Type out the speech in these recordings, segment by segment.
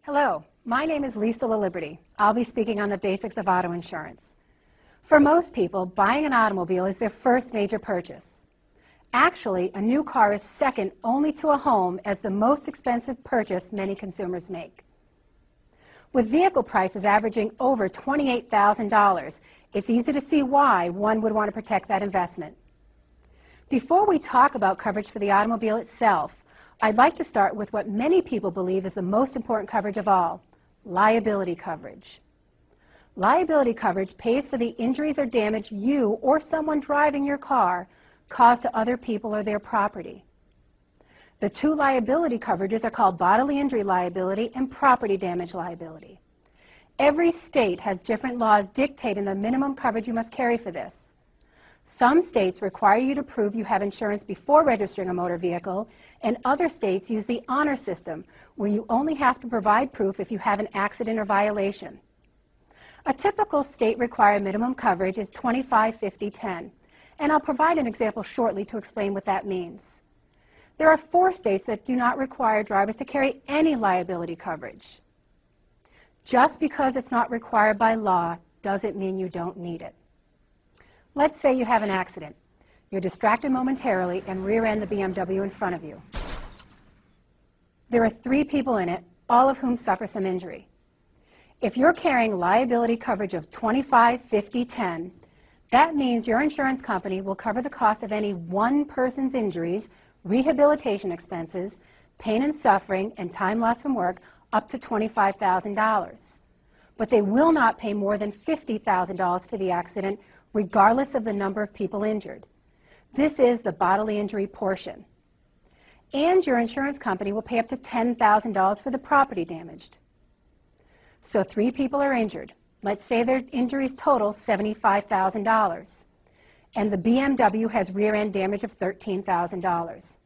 Hello, my name is Lisa LaLiberty. I'll be speaking on the basics of auto insurance. For most people, buying an automobile is their first major purchase. Actually, a new car is second only to a home as the most expensive purchase many consumers make. With vehicle prices averaging over $28,000, it's easy to see why one would want to protect that investment. Before we talk about coverage for the automobile itself, I'd like to start with what many people believe is the most important coverage of all, liability coverage. Liability coverage pays for the injuries or damage you or someone driving your car cause to other people or their property. The two liability coverages are called bodily injury liability and property damage liability. Every state has different laws dictating the minimum coverage you must carry for this. Some states require you to prove you have insurance before registering a motor vehicle, and other states use the honor system, where you only have to provide proof if you have an accident or violation. A typical state-required minimum coverage is 25, 50, 10, and I'll provide an example shortly to explain what that means. There are 4 states that do not require drivers to carry any liability coverage. Just because it's not required by law doesn't mean you don't need it. Let's say you have an accident. You're distracted momentarily and rear-end the BMW in front of you. There are 3 people in it, all of whom suffer some injury. If you're carrying liability coverage of 25, 50, 10, that means your insurance company will cover the cost of any one person's injuries, rehabilitation expenses, pain and suffering, and time lost from work up to $25,000. But they will not pay more than $50,000 for the accident, regardless of the number of people injured. This is the bodily injury portion. And your insurance company will pay up to $10,000 for the property damaged. So 3 people are injured. Let's say their injuries total $75,000. And the BMW has rear-end damage of $13,000.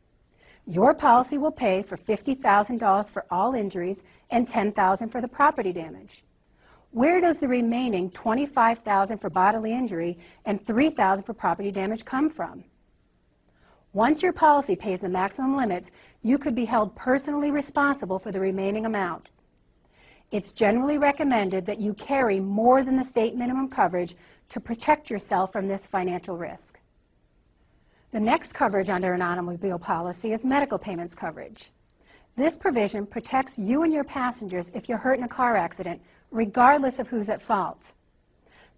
Your policy will pay for $50,000 for all injuries and $10,000 for the property damage. Where does the remaining $25,000 for bodily injury and $3,000 for property damage come from? Once your policy pays the maximum limits, you could be held personally responsible for the remaining amount. It's generally recommended that you carry more than the state minimum coverage to protect yourself from this financial risk. The next coverage under an automobile policy is medical payments coverage. This provision protects you and your passengers if you're hurt in a car accident, regardless of who's at fault.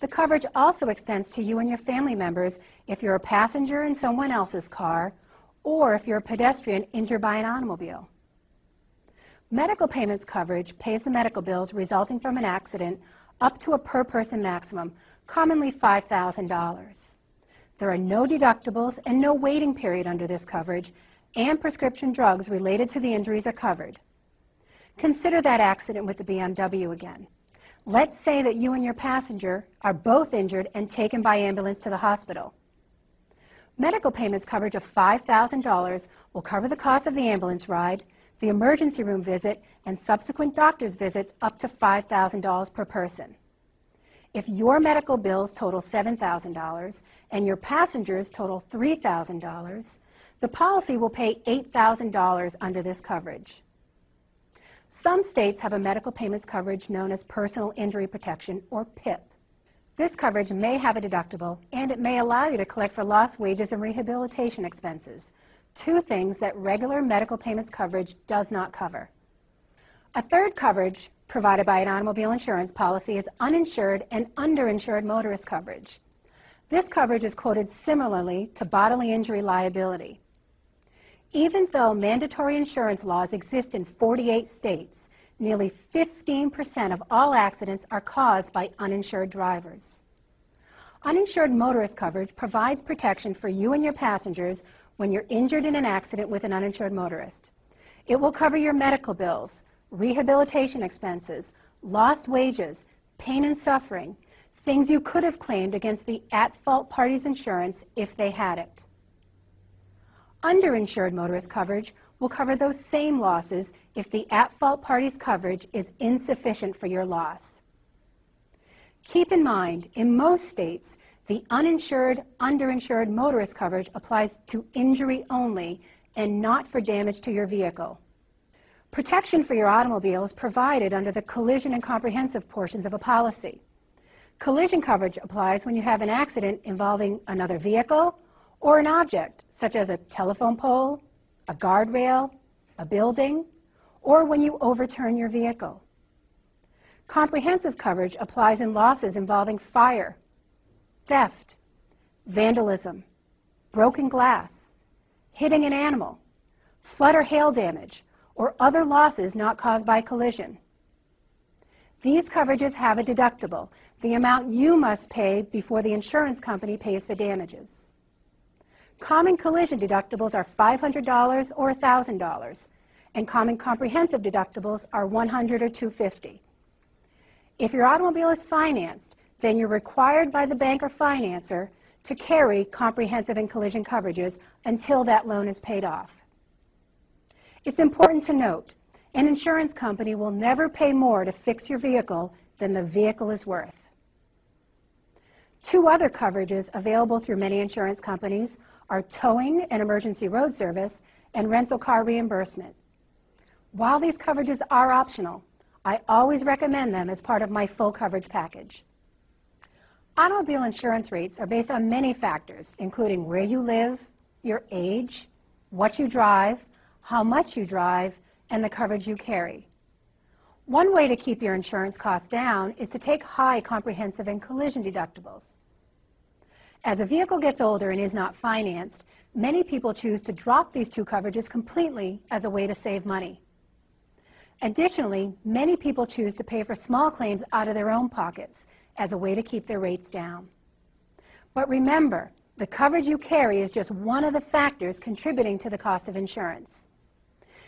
The coverage also extends to you and your family members if you're a passenger in someone else's car or if you're a pedestrian injured by an automobile. Medical payments coverage pays the medical bills resulting from an accident up to a per-person maximum, commonly $5,000. There are no deductibles and no waiting period under this coverage, and prescription drugs related to the injuries are covered. Consider that accident with the BMW again. Let's say that you and your passenger are both injured and taken by ambulance to the hospital. Medical payments coverage of $5,000 will cover the cost of the ambulance ride, the emergency room visit, and subsequent doctor's visits up to $5,000 per person. If your medical bills total $7,000 and your passengers total $3,000, the policy will pay $8,000 under this coverage. Some states have a medical payments coverage known as personal injury protection, or PIP. This coverage may have a deductible, and it may allow you to collect for lost wages and rehabilitation expenses, 2 things that regular medical payments coverage does not cover. A third coverage provided by an automobile insurance policy is uninsured and underinsured motorist coverage. This coverage is quoted similarly to bodily injury liability. Even though mandatory insurance laws exist in 48 states, nearly 15% of all accidents are caused by uninsured drivers. Uninsured motorist coverage provides protection for you and your passengers when you're injured in an accident with an uninsured motorist. It will cover your medical bills, rehabilitation expenses, lost wages, pain and suffering, things you could have claimed against the at-fault party's insurance if they had it. Underinsured motorist coverage will cover those same losses if the at-fault party's coverage is insufficient for your loss. Keep in mind, in most states, the uninsured, underinsured motorist coverage applies to injury only and not for damage to your vehicle. Protection for your automobile is provided under the collision and comprehensive portions of a policy. Collision coverage applies when you have an accident involving another vehicle or an object, such as a telephone pole, a guardrail, a building, or when you overturn your vehicle. Comprehensive coverage applies in losses involving fire, theft, vandalism, broken glass, hitting an animal, flood or hail damage, or other losses not caused by collision. These coverages have a deductible, the amount you must pay before the insurance company pays for damages. Common collision deductibles are $500 or $1,000, and common comprehensive deductibles are $100 or $250. If your automobile is financed, then you're required by the bank or financer to carry comprehensive and collision coverages until that loan is paid off. It's important to note, an insurance company will never pay more to fix your vehicle than the vehicle is worth. Two other coverages available through many insurance companies are towing and emergency road service and rental car reimbursement. While these coverages are optional, I always recommend them as part of my full coverage package. Automobile insurance rates are based on many factors, including where you live, your age, what you drive, how much you drive, and the coverage you carry. One way to keep your insurance costs down is to take high comprehensive and collision deductibles. As a vehicle gets older and is not financed, many people choose to drop these two coverages completely as a way to save money. Additionally, many people choose to pay for small claims out of their own pockets as a way to keep their rates down. But remember, the coverage you carry is just one of the factors contributing to the cost of insurance.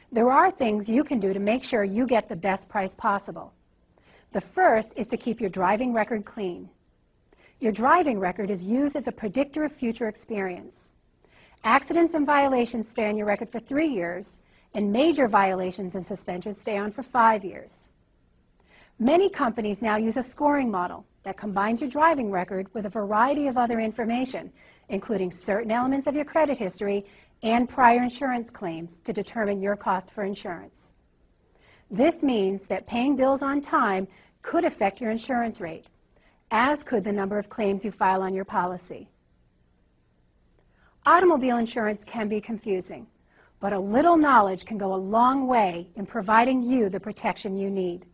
There are things you can do to make sure you get the best price possible. The first is to keep your driving record clean. Your driving record is used as a predictor of future experience. Accidents and violations stay on your record for 3 years, and major violations and suspensions stay on for 5 years. Many companies now use a scoring model that combines your driving record with a variety of other information, including certain elements of your credit history and prior insurance claims to determine your cost for insurance. This means that paying bills on time could affect your insurance rate, as could the number of claims you file on your policy. Automobile insurance can be confusing, but a little knowledge can go a long way in providing you the protection you need.